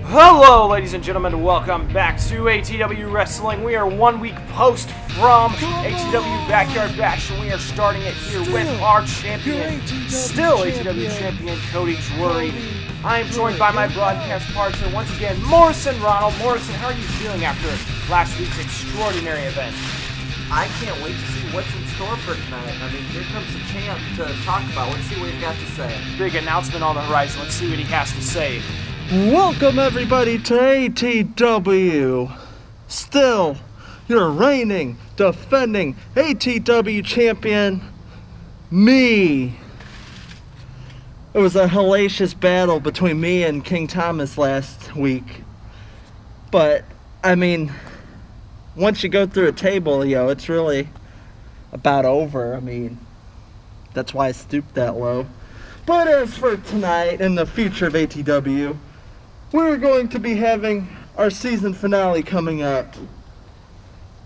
Hello, ladies and gentlemen, welcome back to ATW Wrestling. We are 1 week post from ATW Backyard Bash, and we are starting it here with our champion, still ATW champion, Cody Drury. I am joined by my broadcast partner, once again, Morrison Ronald. Morrison, how are you feeling after last week's extraordinary event? I can't wait to see what's in store for tonight. I mean, here comes the champ to talk about. Let's see what he's got to say. Big announcement on the horizon. Let's see what he has to say. Welcome everybody to ATW. Still, your reigning, defending ATW champion, me. It was a hellacious battle between me and King Thomas last week. But, I mean, once you go through a table, it's really about over. I mean, that's why I stooped that low. But as for tonight and the future of ATW, we're going to be having our season finale coming up.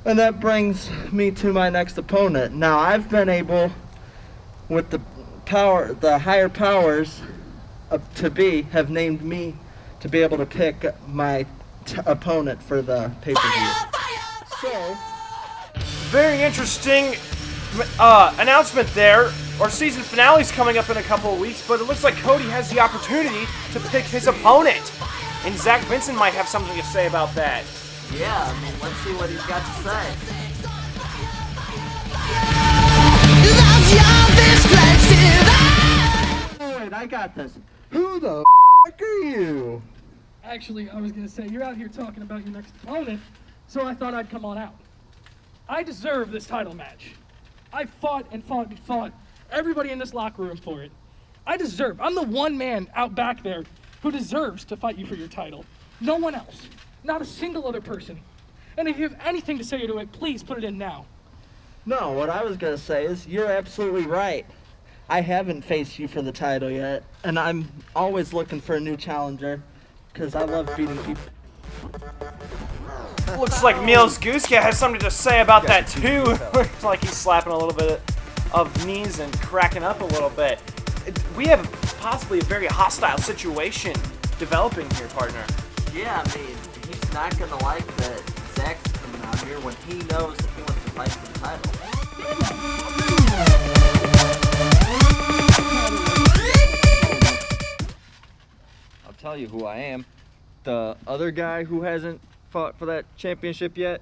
And that brings me to my next opponent. Now, I've been able, with the higher powers have named me to be able to pick my opponent for the pay-per-view. So, very interesting announcement there. Our season finale is coming up in a couple of weeks, but it looks like Cody has the opportunity to pick his opponent. And Zach Vincent might have something to say about that. Yeah, I mean, let's see what he's got to say. Wait, I got this. Who the f*** are you? Actually, I was going to say, you're out here talking about your next opponent, so I thought I'd come on out. I deserve this title match. I fought and fought and fought everybody in this locker room for it. I'm the one man out back there who deserves to fight you for your title. No one else. Not a single other person. And if you have anything to say to it, please put it in now. No, what I was going to say is you're absolutely right. I haven't faced you for the title yet, and I'm always looking for a new challenger because I love beating people. Looks like Meals Gooska has something to say about that too. Looks like he's slapping a little bit of knees and cracking up a little bit. We have possibly a very hostile situation developing here, partner. Yeah, I mean, he's not going to like that Zach's coming out here when he knows that he wants to fight for the title. I'll tell you who I am. The other guy who hasn't fought for that championship yet.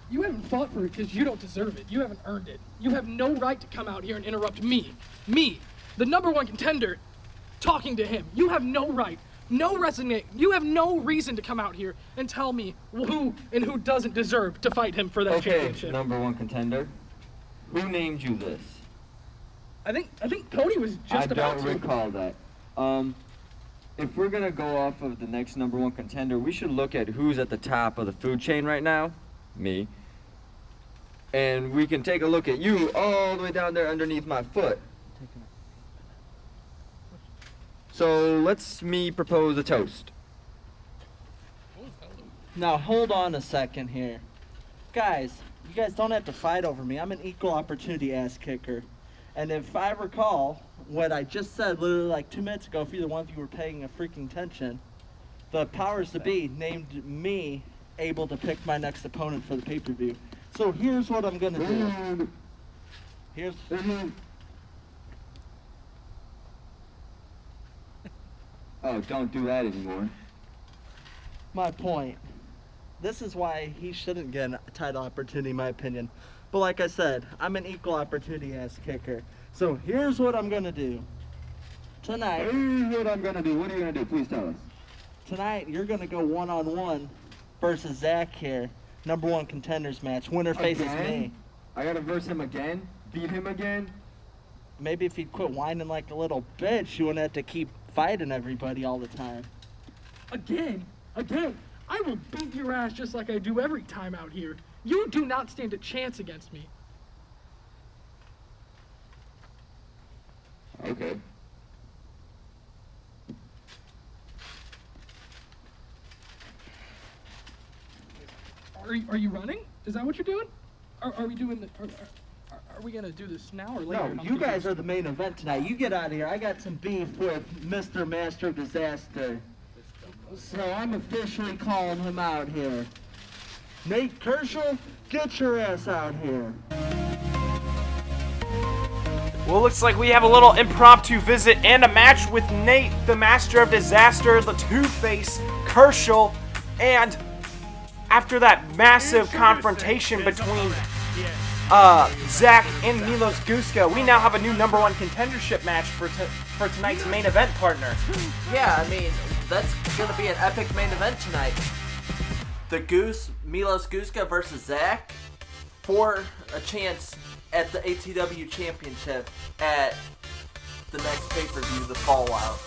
You haven't fought for it because you don't deserve it. You haven't earned it. You have no right to come out here and interrupt me, the #1 contender, talking to him. You have no right, you have no reason to come out here and tell me who doesn't deserve to fight him for that championship. #1 contender. Who named you this? I think Cody was just about to. I don't recall that. If we're gonna go off of the next #1 contender, we should look at who's at the top of the food chain right now. Me. And we can take a look at you all the way down there underneath my foot. So let's me propose a toast. Now hold on a second here. Guys, you guys don't have to fight over me. I'm an equal opportunity ass kicker. And if I recall what I just said literally like 2 minutes ago, if either one of you were paying a freaking attention, the powers to be named me able to pick my next opponent for the pay-per-view. So here's what I'm gonna do. Oh, don't do that anymore. My point. This is why he shouldn't get a title opportunity, in my opinion. But like I said, I'm an equal opportunity ass kicker. So here's what I'm gonna do. Tonight. Here's what I'm gonna do. What are you gonna do? Please tell us. Tonight, you're gonna go one-on-one versus Zach here. #1 contenders match. Winner faces me. I gotta verse him again? Beat him again? Maybe if he'd quit whining like a little bitch, you wouldn't have to keep fighting everybody all the time. Again. I will beat your ass just like I do every time out here. You do not stand a chance against me. Okay. Are you running? Is that what you're doing? Are we doing the? Are we gonna do this now or later? No, you guys are the main event tonight. You get out of here. I got some beef with Mr. Master of Disaster. So I'm officially calling him out here. Nate Kershaw, get your ass out here. Well, looks like we have a little impromptu visit and a match with Nate, the Master of Disaster, the Two-Face, Kershaw, and after that massive confrontation between Zach and Milos Guska, we now have a new #1 contendership match for tonight's main event partner. Yeah, I mean, that's going to be an epic main event tonight. Milos Guska versus Zach for a chance at the ATW Championship at the next pay-per-view, the Fallout.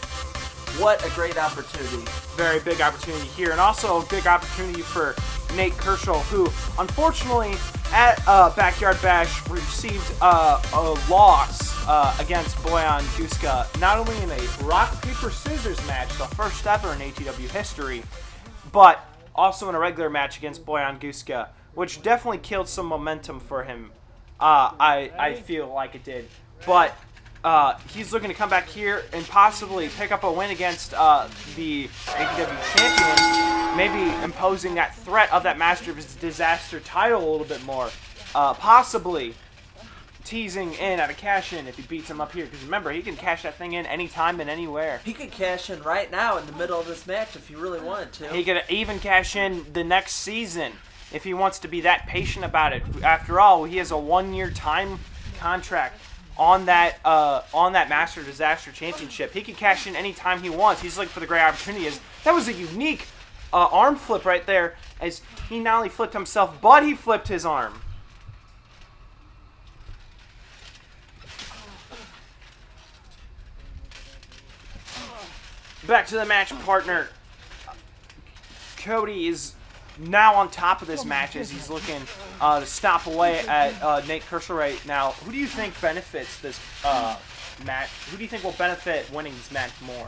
What a great opportunity. Very big opportunity here, and also a big opportunity for Nate Kershaw, who unfortunately at Backyard Bash received a loss against Bojan Guska, not only in a rock, paper, scissors match, the first ever in ATW history, but also in a regular match against Bojan Guska, which definitely killed some momentum for him. I feel like it did. But he's looking to come back here and possibly pick up a win against the ATW champion, maybe imposing that threat of that Master of Disaster title a little bit more. Possibly teasing in at a cash-in if he beats him up here. Because remember, he can cash that thing in anytime and anywhere. He could cash in right now in the middle of this match if he really wanted to. He could even cash in the next season if he wants to be that patient about it. After all, he has a 1-year time contract on that Master Disaster Championship. He can cash in anytime he wants. He's looking for the great opportunity. That was a unique arm flip right there, as he not only flipped himself, but he flipped his arm. Back to the match partner. Cody is now on top of this match as he's looking to stop away at Nate Kershaw right now. Who do you think benefits this match? Who do you think will benefit winning this match more?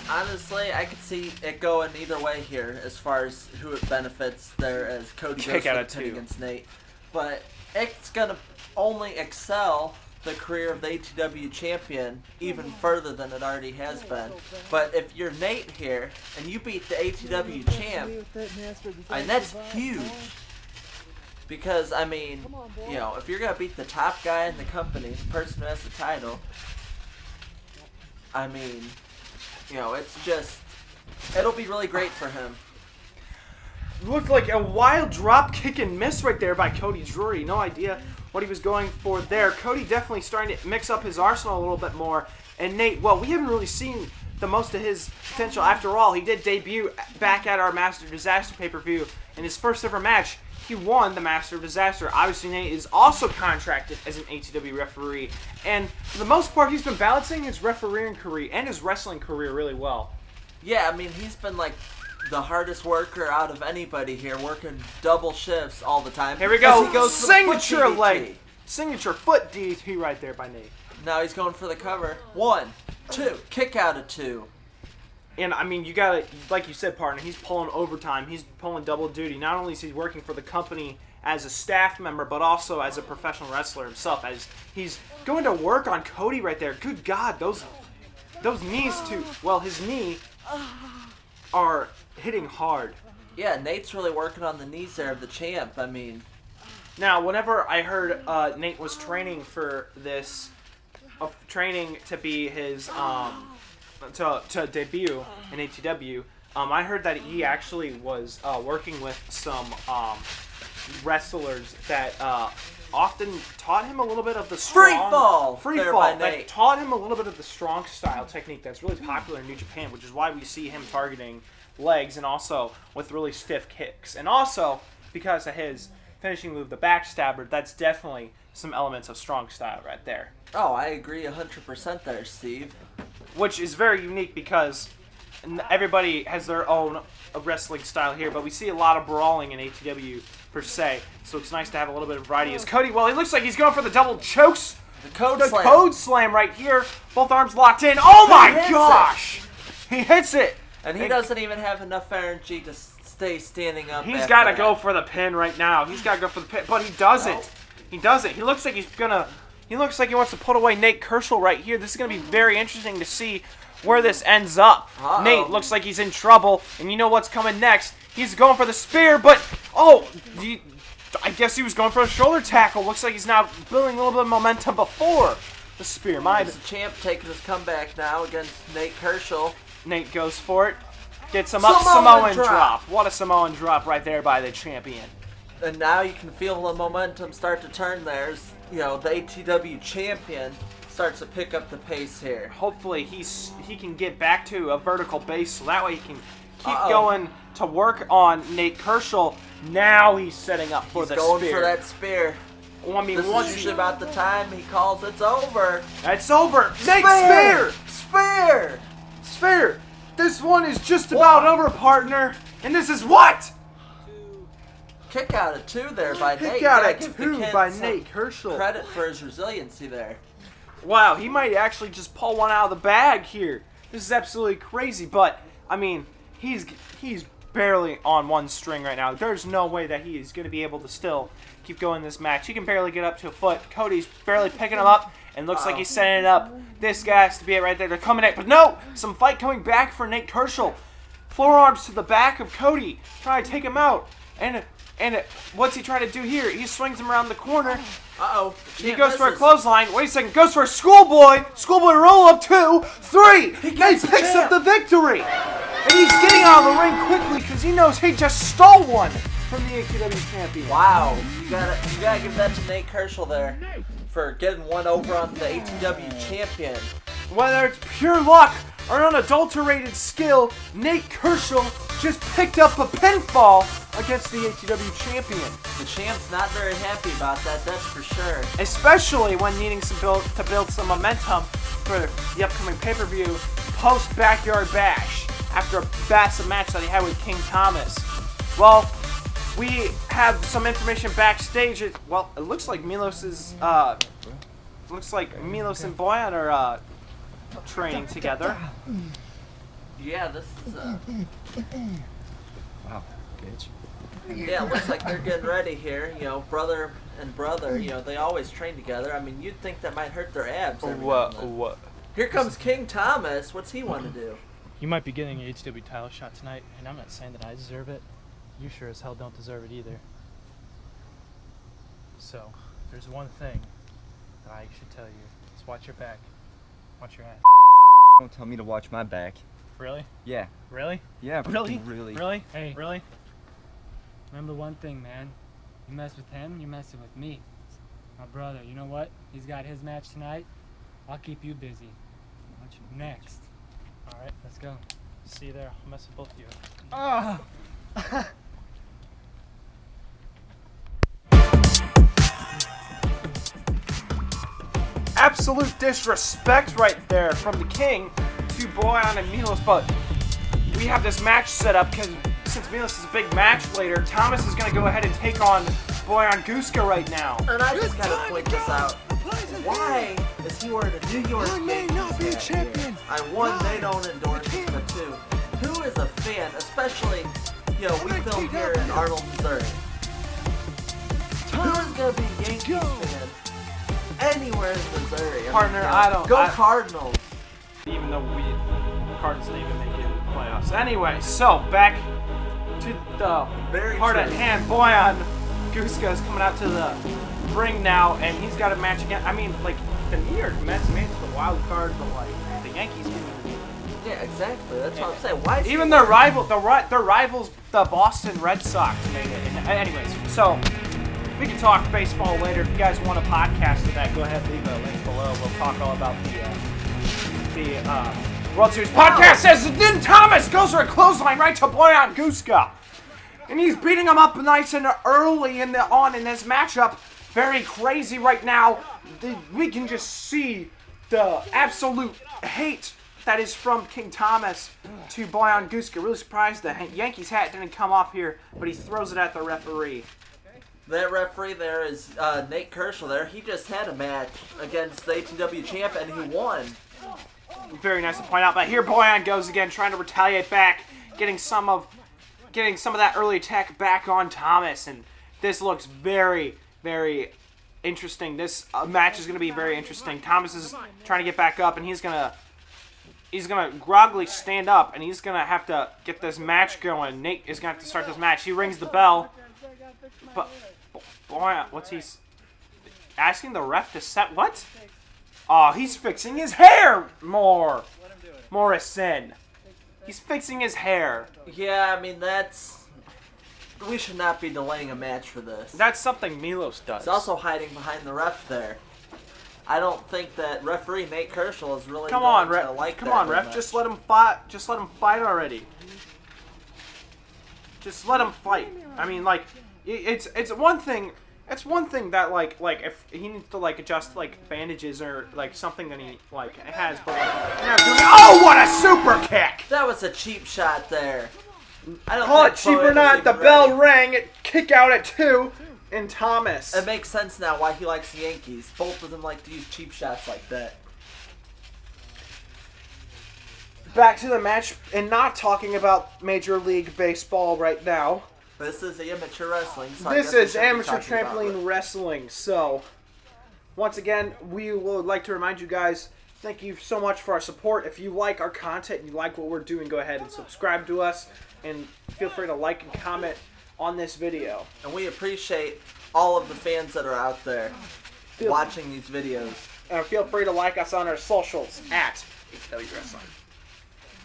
Honestly, I could see it going either way here as far as who it benefits there as Cody goes for the pin against Nate. But it's going to only excel the career of the ATW champion even further than it already has been. But if you're Nate here and you beat the ATW champ, I mean, that's huge. Because, I mean, you know, if you're going to beat the top guy in the company, the person who has the title, I mean, you know, it's just, it'll be really great for him. Looked like a wild drop kick and miss right there by Cody Drury. No idea what he was going for there. Cody definitely starting to mix up his arsenal a little bit more. And Nate, well, we haven't really seen the most of his potential. After all, he did debut back at our Master Disaster pay-per-view in his first ever match. He won the Master of Disaster. Obviously, Nate is also contracted as an ATW referee. And for the most part, he's been balancing his refereeing career and his wrestling career really well. Yeah, I mean, he's been like the hardest worker out of anybody here, working double shifts all the time. Here we go. He goes Signature leg. Signature foot DDT right there by Nate. Now he's going for the cover. 1, 2, kick out of 2. And, I mean, you gotta, like you said, partner, he's pulling overtime. He's pulling double duty. Not only is he working for the company as a staff member, but also as a professional wrestler himself, as he's going to work on Cody right there. Good God, those knees too. Well, his knee are hitting hard. Yeah, Nate's really working on the knees there of the champ. I mean, now, whenever I heard Nate was training for this, training to be his, to debut in ATW, I heard that he actually was working with some wrestlers that often taught him a little bit of the strong... Free fall. That taught him a little bit of the strong style technique that's really popular in New Japan, which is why we see him targeting legs and also with really stiff kicks. And also, because of his finishing move, the backstabber, that's definitely some elements of strong style right there. Oh, I agree 100% there, Steve. Which is very unique because everybody has their own wrestling style here, but we see a lot of brawling in ATW per se, so it's nice to have a little bit of variety. As Cody, well, he looks like he's going for the double chokes. The slam. Code slam right here. Both arms locked in. Oh my gosh! He hits it. And he doesn't even have enough energy to stay standing up. He's got to go for the pin right now. He's got to go for the pin, but he doesn't. He doesn't. He looks like he's gonna. He looks like he wants to put away Nate Kershaw right here. This is gonna be very interesting to see where this ends up. Uh-oh. Nate looks like he's in trouble, and you know what's coming next. He's going for the spear, but, oh, I guess he was going for a shoulder tackle. Looks like he's now building a little bit of momentum before the spear. He's the champ taking his comeback now against Nate Kershaw. Nate goes for it. Gets him up, Samoan drop. What a Samoan drop right there by the champion. And now you can feel the momentum start to turn there as, the ATW champion starts to pick up the pace here. Hopefully he can get back to a vertical base so that way he can keep going to work on Nate Kershaw. Now he's setting up for the spear. He's going for that spear. Well, I mean, this is usually about the time he calls it's over. It's over. Nate, spear! Spear! This one is just about over, partner. And this is what? Kick out of 2 there by Nate. Kick out of 2 by Nate Kershaw. Credit for his resiliency there. Wow, he might actually just pull one out of the bag here. This is absolutely crazy, but, I mean, he's barely on one string right now. There's no way that he is going to be able to still keep going this match. He can barely get up to a foot. Cody's barely picking him up, and looks like he's setting it up. This guy has to be it right there. They're coming at, but no! Some fight coming back for Nate Kershaw. Forearms to the back of Cody, trying to take him out. And what's he trying to do here? He swings him around the corner. Uh-oh. He goes for a clothesline. Wait a second. Goes for a schoolboy. Schoolboy roll up 2, 3. Nate picks up the victory. And he's getting out of the ring quickly because he knows he just stole one from the ATW champion. Wow. You gotta give that to Nate Kershaw there for getting one over on the ATW champion. Whether it's pure luck or unadulterated skill, Nate Kershaw just picked up a pinfall against the ATW champion. The champ's not very happy about that, that's for sure. Especially when needing to build some momentum for the upcoming pay-per-view post-Backyard Bash after a massive match that he had with King Thomas. Well, we have some information backstage. Well, it looks like Milos and Boyan are training together. Yeah, this is wow, bitch. Yeah, it looks like they're getting ready here. Brother and brother. They always train together. I mean, you'd think that might hurt their abs. What? Here comes King Thomas. What's he want to do? You might be getting an HW title shot tonight, and I'm not saying that I deserve it. You sure as hell don't deserve it either. So, there's one thing that I should tell you. Just watch your back. Watch your ass. Don't tell me to watch my back. Really? Yeah. Really? Yeah, Really? Really. Really? Hey. Really? Remember one thing, man. You mess with him, you're messing with me. My brother, you know what? He's got his match tonight. I'll keep you busy. Watch you next. Alright, let's go. See you there. I'll mess with both of you. Ah! Absolute disrespect right there from the King to Boyan and Milos, but we have this match set up because since Milos is a big match later, Thomas is going to go ahead and take on Boyan Guska right now. And I just gotta point this out. Why is he wearing a New York Yankees hat here? They don't endorse him, but 2, who is a fan, especially, we film here in Arnold, Missouri. Who is gonna be a Yankees fan anywhere in Missouri? Partner, I don't. Go Cardinals. Even though Cardinals didn't even make it in the playoffs. Anyway, so back to the part at hand. Boyan Guska is coming out to the ring now, and he's got a match again. I mean, like, the New York Mets made it to the wild card, but like the Yankees didn't. Yeah, exactly. That's what I'm saying. Why? Even their rivals, the Boston Red Sox made it. And anyways, so we can talk baseball later. If you guys want a podcast of that, go ahead, leave a link below. We'll talk all about the World Series podcast. As then Thomas goes for a clothesline right to Boyan Guska, and he's beating him up nice and early in this matchup. Very crazy right now. We can just see the absolute hate that is from King Thomas to Boyan Guska. Really surprised the Yankees hat didn't come off here, but he throws it at the referee. That referee there is Nate Kershaw there. He just had a match against the ATW champ and he won. Very nice to point out. But here Boyan goes again, trying to retaliate back, getting some of that early attack back on Thomas. And this looks very, very interesting. This match is going to be very interesting. Thomas is trying to get back up, and he's going to He's going to groggily stand up, and he's going to have to get this match going. Nate is going to have to start this match. He rings the bell. But, boy, what's he... Asking the ref to set... What? Oh, he's fixing his hair more. Morrison. He's fixing his hair. Yeah, I mean, that's... We should not be delaying a match for this. That's something Milos does. He's also hiding behind the ref there. I don't think that referee Nate Kershaw is really Come on, going ref. to like Come that on, very ref. much. Just let him fight. Just let him fight already. Just let him fight. I mean, like, it's one thing. It's one thing that like if he needs to like adjust like bandages or like something that he like has, but like, you're not doing. Oh, what a super kick! That was a cheap shot there. I don't Call it think cheap Bowen or was not, even the bell ready. rang. Kick out at 2, and Thomas. It makes sense now why he likes the Yankees. Both of them like to use cheap shots like that. Back to the match, and not talking about Major League Baseball right now. This is amateur wrestling. So I This guess we is should be amateur talking about trampoline it. wrestling. So, once again, we would like to remind you guys, thank you so much for our support. If you like our content and you like what we're doing, go ahead and subscribe to us. And feel free to like and comment on this video. And we appreciate all of the fans that are out there watching these videos. And feel free to like us on our socials at ATW Wrestling.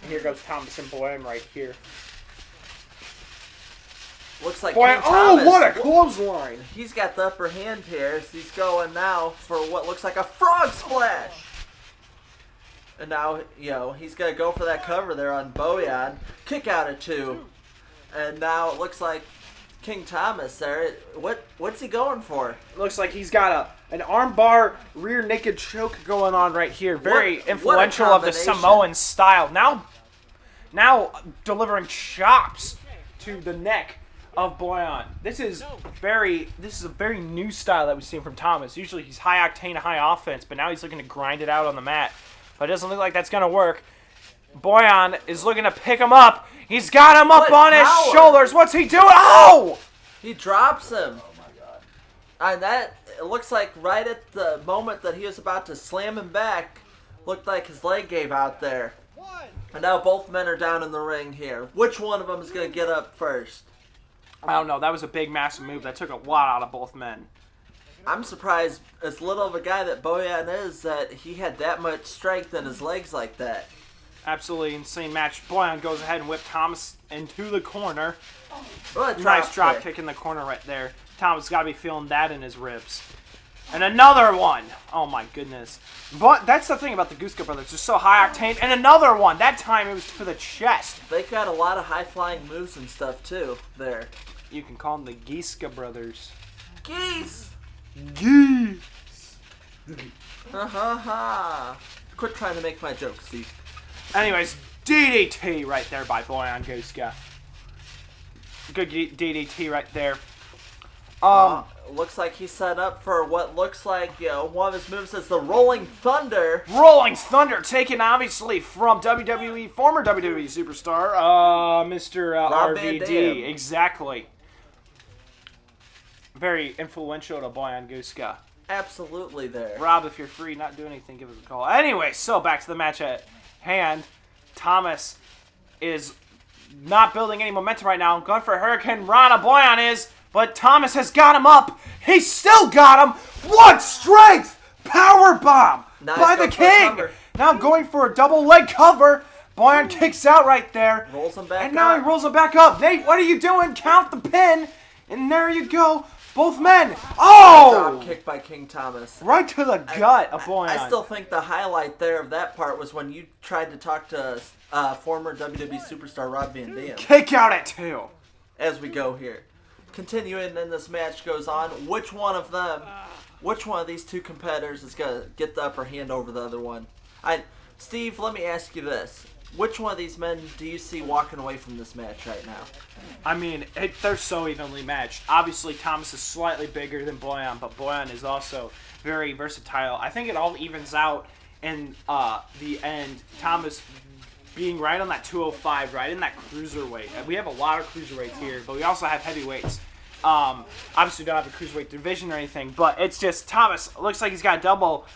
And here goes Thomas and Boehm right here. Looks like Boy, King oh, Thomas, what a clothesline! he's got the upper hand here as he's going now for what looks like a frog splash. And now, you know, he's going to go for that cover there on Bojan. Kick out at 2. And now it looks like King Thomas there. What's he going for? Looks like he's got an armbar rear naked choke going on right here. Very What a influential of the combination. Samoan style. Now delivering chops to the neck of Boyan. This is a very new style that we've seen from Thomas. Usually he's high octane, high offense, but now he's looking to grind it out on the mat. But it doesn't look like that's gonna work. Boyan is looking to pick him up. He's got him up What on his power. shoulders. What's he doing? Oh! He drops him. And that, it looks like right at the moment that he was about to slam him back, looked like his leg gave out there. And now both men are down in the ring here. Which one of them is going to get up first? I don't know. That was a big, massive move. That took a lot out of both men. I'm surprised, as little of a guy that Bojan is, that he had that much strength in his legs like that. Absolutely insane match. Boyan goes ahead and whipped Thomas into the corner. What a Nice drop kick. kick in the corner right there. Thomas got to be feeling that in his ribs. And another one. Oh my goodness. But that's the thing about the Guska brothers. They're so high octane. And another one. That time it was to the chest. They got a lot of high-flying moves and stuff, too, there. You can call them the Giska brothers. Geese! Geese. Ha. Quit trying to make my jokes, Steve. Anyways, DDT right there by Boyan Guska. Good DDT right there. Looks like he's set up for what looks like, you know, one of his moves is the Rolling Thunder. Rolling Thunder, taken obviously from WWE, former WWE superstar, Mr. Rob Van RVD. Dam. Exactly. Very influential to Boyan Guska. Absolutely there. Rob, if you're free, not doing anything, give us a call. Anyway, so back to the match at hand. Thomas is not building any momentum right now. Going for a Hurricane Rana. Boyan is, but Thomas has got him up. He's still got him. What strength! Power bomb Nice by the go for a King. cover. Now going for a double leg cover. Boyan kicks out right there. Rolls him back And now up. he rolls him back up. Nate, what are you doing? Count the pin. And there you go. Both men. Oh! Drop kick by King Thomas. Right to the gut of Boyan. I still think the highlight there of that part was when you tried to talk to former WWE superstar Rob Van Dam. Kick out at 2. As we go here. Continuing, then this match goes on. Which one of these two competitors is going to get the upper hand over the other one? Steve, let me ask you this. Which one of these men do you see walking away from this match right now? I mean, they're so evenly matched. Obviously, Thomas is slightly bigger than Boyan, but Boyan is also very versatile. I think it all evens out in the end. Thomas being right on that 205, right in that cruiserweight. And we have a lot of cruiserweights here, but we also have heavyweights. Obviously, we don't have a cruiserweight division or anything, but it's just Thomas looks like he's got double.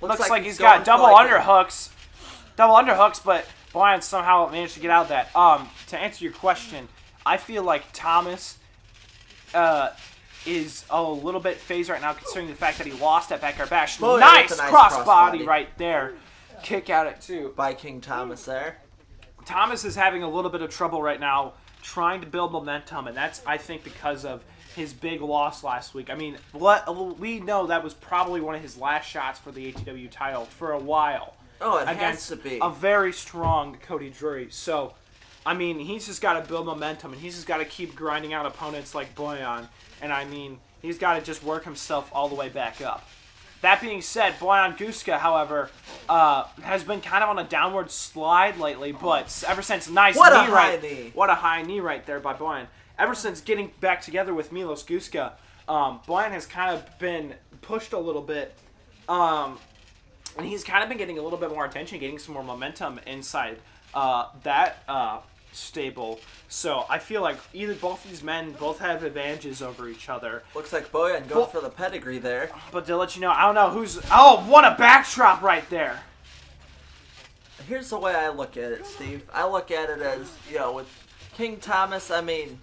Looks like he's got double underhooks. double underhooks, but Boyan somehow managed to get out of that. To answer your question, I feel like Thomas is a little bit phased right now, considering the fact that he lost at Backyard Bash. Oh, yeah, nice that's a nice crossbody right there. Kick out at 2. By King Thomas there. Thomas is having a little bit of trouble right now trying to build momentum, and that's, I think, because of his big loss last week. I mean, we know that was probably one of his last shots for the ATW title for a while. Oh, it against has to be. A very strong Cody Drury. So, I mean, he's just got to build momentum, and he's just got to keep grinding out opponents like Boyan. And, I mean, he's got to just work himself all the way back up. That being said, Boyan Guska, however, has been kind of on a downward slide lately, but ever since What a high knee right there by Boyan. Ever since getting back together with Milos Guska, Boyan has kind of been pushed a little bit, and he's kind of been getting a little bit more attention, getting some more momentum inside that stable. So I feel like both these men both have advantages over each other. Looks like Boyan going for the pedigree there. But to let you know, I don't know who's... Oh, what a backdrop right there. Here's the way I look at it, Steve. I look at it as, with King Thomas, I mean...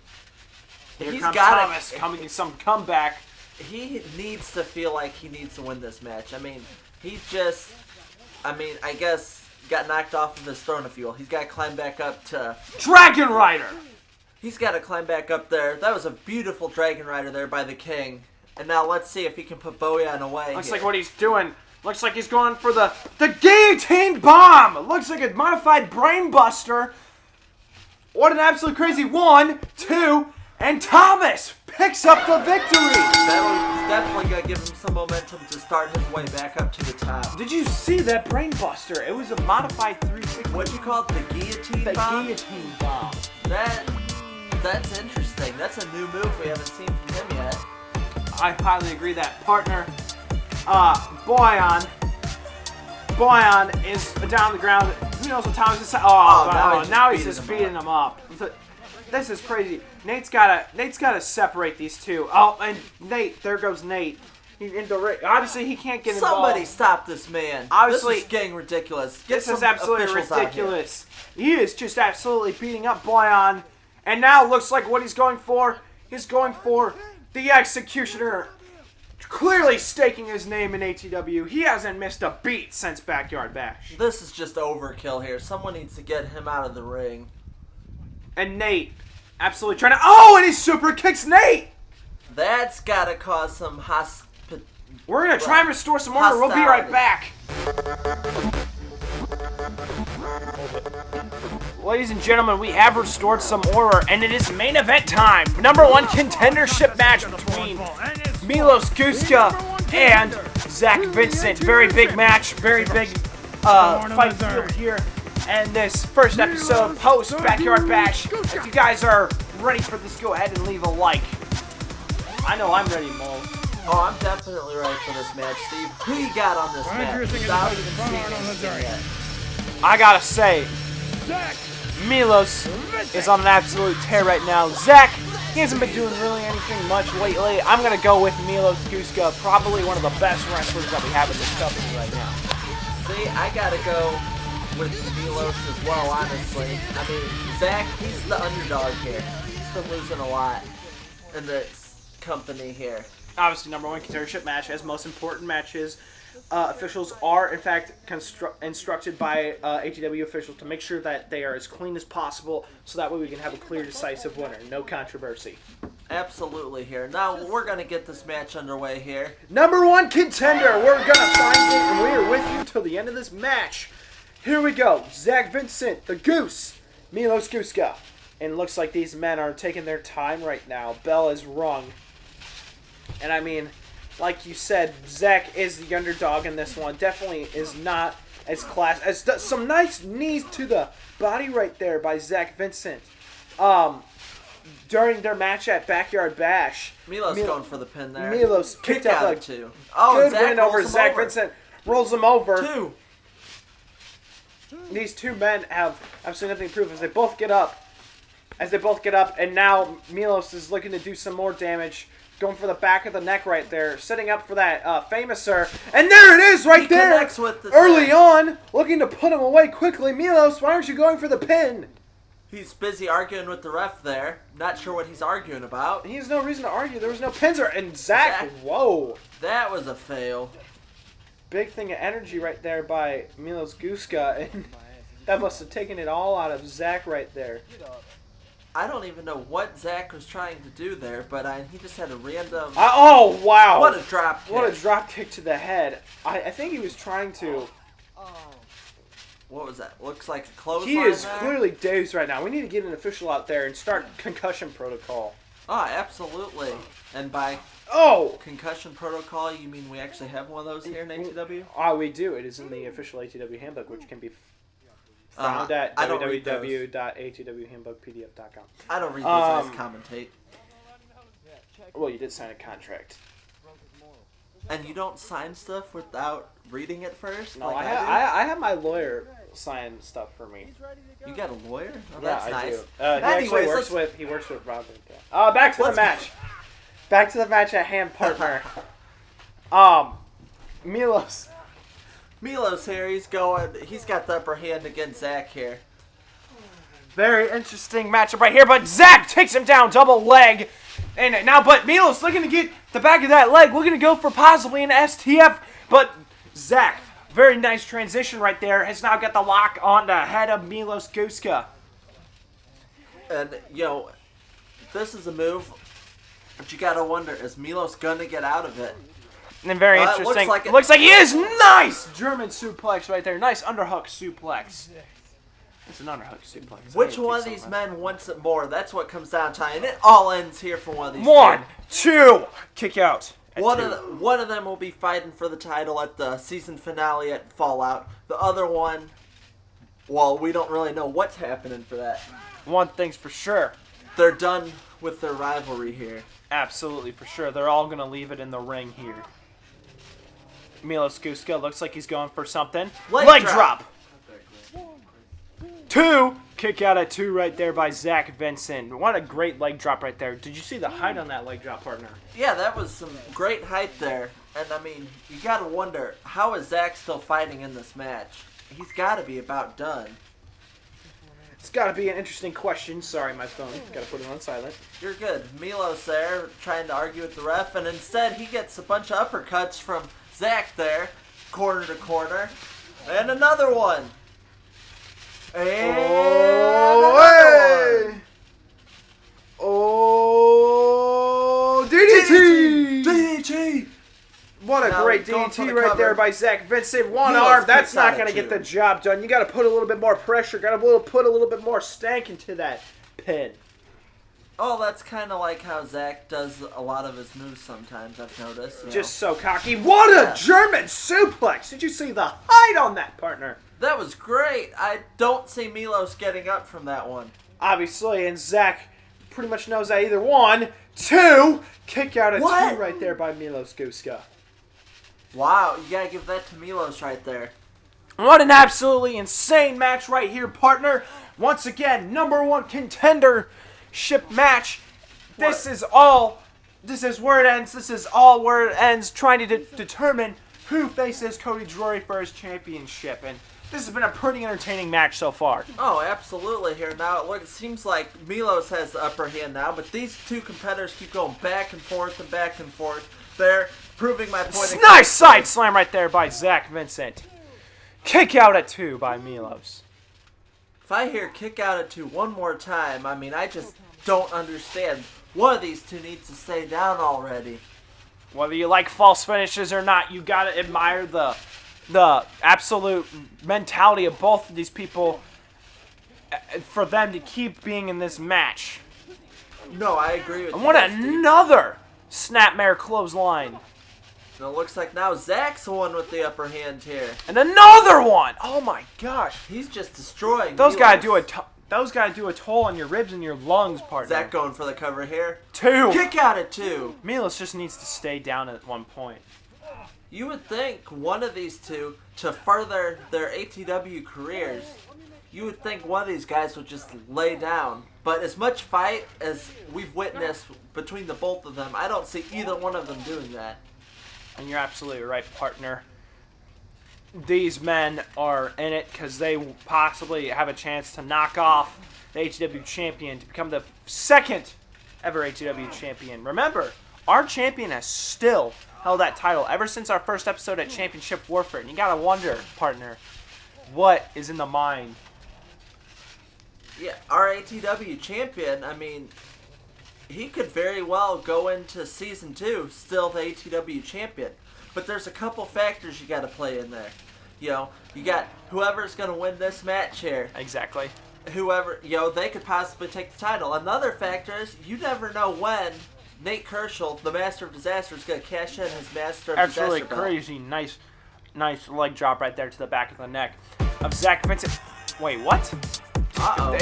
Here comes Thomas coming some comeback. He needs to feel like he needs to win this match. I mean, I guess... got knocked off of his throne of fuel. He's got to climb back up to... Dragon Rider! He's got to climb back up there. That was a beautiful Dragon Rider there by the King. And now let's see if he can put Boyan away. Looks like what he's doing. Looks like he's going for the guillotine bomb! It looks like a modified brain buster. What an absolute crazy 1, 2, and Thomas picks up the victory! That'll definitely going to give him some momentum to start his way back up to the top. Did you see that brain buster? It was a modified 360. What'd you call it? The guillotine bomb? The guillotine bomb. That's interesting. That's a new move we haven't seen from him yet. I highly agree that partner. Boyan is down on the ground. Who knows what Thomas is? Now he's just beating him up. This is crazy. Nate's gotta separate these two. Oh, and Nate, there goes Nate. He's in the ring. Obviously, he can't get involved. Somebody stop this man. Obviously, this is getting ridiculous. This is absolutely ridiculous. He is just absolutely beating up Boyan, and now looks like what he's going for. He's going for the Executioner. Clearly staking his name in ATW. He hasn't missed a beat since Backyard Bash. This is just overkill here. Someone needs to get him out of the ring. And Nate, absolutely trying to... Oh, and he super kicks Nate! That's gotta cause some We're gonna try and restore some order. We'll be right back. Ladies and gentlemen, we have restored some order, and it is main event time. Number 1 contendership match between Milos Guska and Zach Vincent. Very big match, very big fight field here. And this first episode post Backyard Bash. If you guys are ready for this, go ahead and leave a like. I know I'm ready, Mo. Oh, I'm definitely ready for this match, Steve. Who you got on this match? Without even seeing anything yet. I gotta say, Milos is on an absolute tear right now. Zach, he hasn't been doing really anything much lately. I'm gonna go with Milos Guska, probably one of the best wrestlers that we have in this company right now. See, I gotta go with Milos as well, honestly. I mean, Zach, he's the underdog here. He's been losing a lot in this company here. Obviously, number 1 contendership match, as most important matches. Officials are, in fact, instructed by ATW officials to make sure that they are as clean as possible, so that way we can have a clear, decisive winner. No controversy. Absolutely here. Now, we're going to get this match underway here. Number 1 contender. We're going to find it, and we are with you till the end of this match. Here we go. Zach Vincent, the Goose, Milos Guska. And it looks like these men are taking their time right now. Bell is rung. And I mean, like you said, Zach is the underdog in this one. Definitely is not as class as some nice knees to the body right there by Zach Vincent. During their match at Backyard Bash, Milos going for the pin there. Milos picked up a good win over Zach Vincent. Rolls him over. 2. These two men have absolutely nothing to prove as they both get up. And now Milos is looking to do some more damage. going for the back of the neck right there, setting up for that famouser. And there it is right there! Connects with the early on, looking to put him away quickly. Milos, why aren't you going for the pin? He's busy arguing with the ref there. Not sure what he's arguing about. He has no reason to argue. There was no pins. And Zach, whoa. That was a fail. Big thing of energy right there by Milos Guska. And that must have taken it all out of Zach right there. I don't even know what Zach was trying to do there, but he just had a random... oh, wow. What a drop kick. What a drop kick to the head. I think he was trying to... What was that? Looks like a clothesline. He is there. clearly dazed right now. We need to get an official out there and start concussion protocol. Oh, absolutely. And by concussion protocol, you mean we actually have one of those here in ATW? Oh, we do. It is in the official ATW handbook, which can be found at www.atwhandbookpdf.com. I don't read those guys commentate. Well, you did sign a contract. And you don't sign stuff without reading it first? No, like I have my lawyer sign stuff for me. You got a lawyer? Oh, Yeah, that's I nice. do. He works with Robin. Back to the match. Back to the match at hand, partner. Milos. Milos here, he's got the upper hand against Zach here. Very interesting matchup right here, but Zach takes him down, double leg. And now, but Milos looking to get the back of that leg, looking to go for possibly an STF, but Zach, very nice transition right there, has now got the lock on the head of Milos Guska. And, this is a move, but you gotta wonder, is Milos gonna get out of it? And very interesting. Looks like he is. Nice German suplex right there. Nice underhook suplex. It's an underhook suplex. Which one of these men wants it more? That's what comes down to, and it all ends here for one of these. 1, 2, kick out. One of them will be fighting for the title at the season finale at Fallout. The other one, well, we don't really know what's happening for that. One thing's for sure. They're done with their rivalry here. Absolutely, for sure. They're all going to leave it in the ring here. Milos Guska looks like he's going for something. Leg drop. 2. Kick out at 2 right there by Zach Vincent. What a great leg drop right there. Did you see the height on that leg drop, partner? Yeah, that was some great height there. And, you got to wonder, how is Zach still fighting in this match? He's got to be about done. It's got to be an interesting question. Sorry, my phone. Got to put it on silent. You're good. Milos there trying to argue with the ref, and instead he gets a bunch of uppercuts from Zach there, corner to corner. And another one. And another one. Oh, DDT! DDT! What a great DDT right there by Zach Vincent. One arm, that's not going to get the job done. You got to put a little bit more pressure. Got to put a little bit more stank into that pin. Oh, that's kind of like how Zach does a lot of his moves sometimes, I've noticed. Just so cocky. What a German suplex! Did you see the height on that, partner? That was great. I don't see Milos getting up from that one. Obviously, and Zach pretty much knows that either 1, 2, kick out at 2 right there by Milos Guska. Wow, you gotta give that to Milos right there. What an absolutely insane match right here, partner. Once again, #1 contendership match. This is where it ends. This is all where it ends, trying to determine who faces Cody Drury for his championship. And this has been a pretty entertaining match so far. Oh, absolutely here. Now, it seems like Milos has the upper hand now, but these two competitors keep going back and forth and back and forth. They're proving my point. Nice side slam right there by Zach Vincent. Kick out at 2 by Milos. If I hear kick out at 2 one more time, I just don't understand. One of these two needs to stay down already. Whether you like false finishes or not, you gotta admire the absolute mentality of both of these people for them to keep being in this match. No, I agree with you. And what another snapmare clothesline. So it looks like now Zach's the one with the upper hand here. And another one! Oh my gosh. He's just destroying Those Milos. gotta do a toll on your ribs and your lungs, partner. Zach going for the cover here. 2. Kick out at 2. Milos just needs to stay down at one point. You would think one of these two, to further their ATW careers, you would think one of these guys would just lay down. But as much fight as we've witnessed between the both of them, I don't see either one of them doing that. And you're absolutely right, partner. These men are in it because they possibly have a chance to knock off the ATW champion to become the second ever ATW champion. Remember, our champion has still held that title ever since our first episode at Championship Warfare. And you gotta wonder, partner, what is in the mind? Yeah, our ATW champion, I mean, he could very well go into Season 2 still the ATW champion. But there's a couple factors you got to play in there. You know, you got whoever's going to win this match here. Exactly. Whoever, they could possibly take the title. Another factor is you never know when Nate Kershaw, the Master of Disaster, is going to cash in his Master of Absolutely Disaster belt. crazy. Nice leg drop right there to the back of the neck of Zach Vincent. Wait, what? Uh-oh.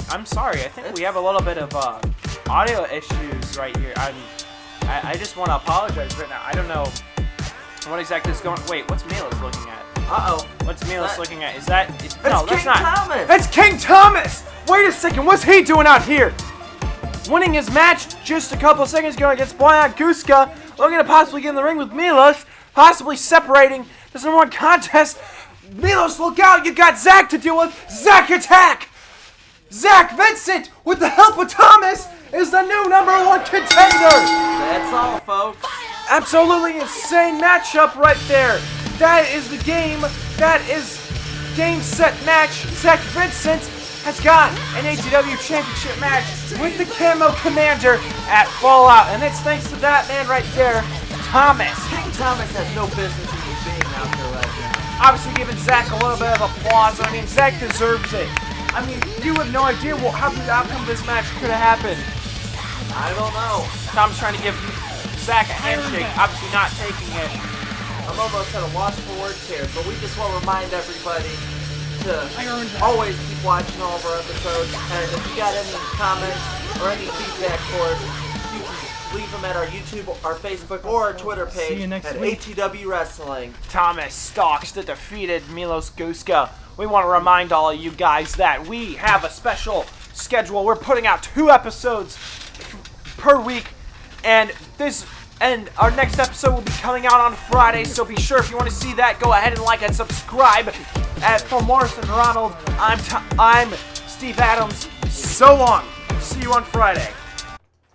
I'm sorry. I think we have a little bit of audio issues right here. I just want to apologize right now. I don't know what exactly is going. Wait, what's Milos looking at? Uh-oh. What's Milos looking at? Is that? No, that's King not. Thomas. It's King Thomas. Wait a second. What's he doing out here? Winning his match just a couple of seconds ago against Boyan Guska. Looking to possibly get in the ring with Milos. Possibly separating this #1 contest. Milos, look out. You got Zach to deal with. Zach attack. Zach Vincent, with the help of Thomas, is the new #1 contender. That's all, folks. Absolutely insane matchup right there. That is the game. That is game, set, match. Zach Vincent has got an ATW championship match with the Camo Commander at Fallout. And it's thanks to that man right there, Thomas. King Thomas has no business even being out there right now. Obviously giving Zach a little bit of applause. I mean, Zach deserves it. I mean, you have no idea how the outcome of this match could have happened. I don't know. Tom's trying to give Zach a handshake, obviously not taking it. I'm almost at a loss for words here, but we just want to remind everybody to always keep watching all of our episodes. And if you got any comments or any feedback for us, you can leave them at our YouTube, our Facebook, or our Twitter page See you next at week. ATW Wrestling. Thomas stalks the defeated Milos Guska. We want to remind all of you guys that we have a special schedule. We're putting out 2 episodes per week, and our next episode will be coming out on Friday. So be sure, if you want to see that, go ahead and like and subscribe. For Morrison Ronald, I'm Steve Adams. So long. See you on Friday.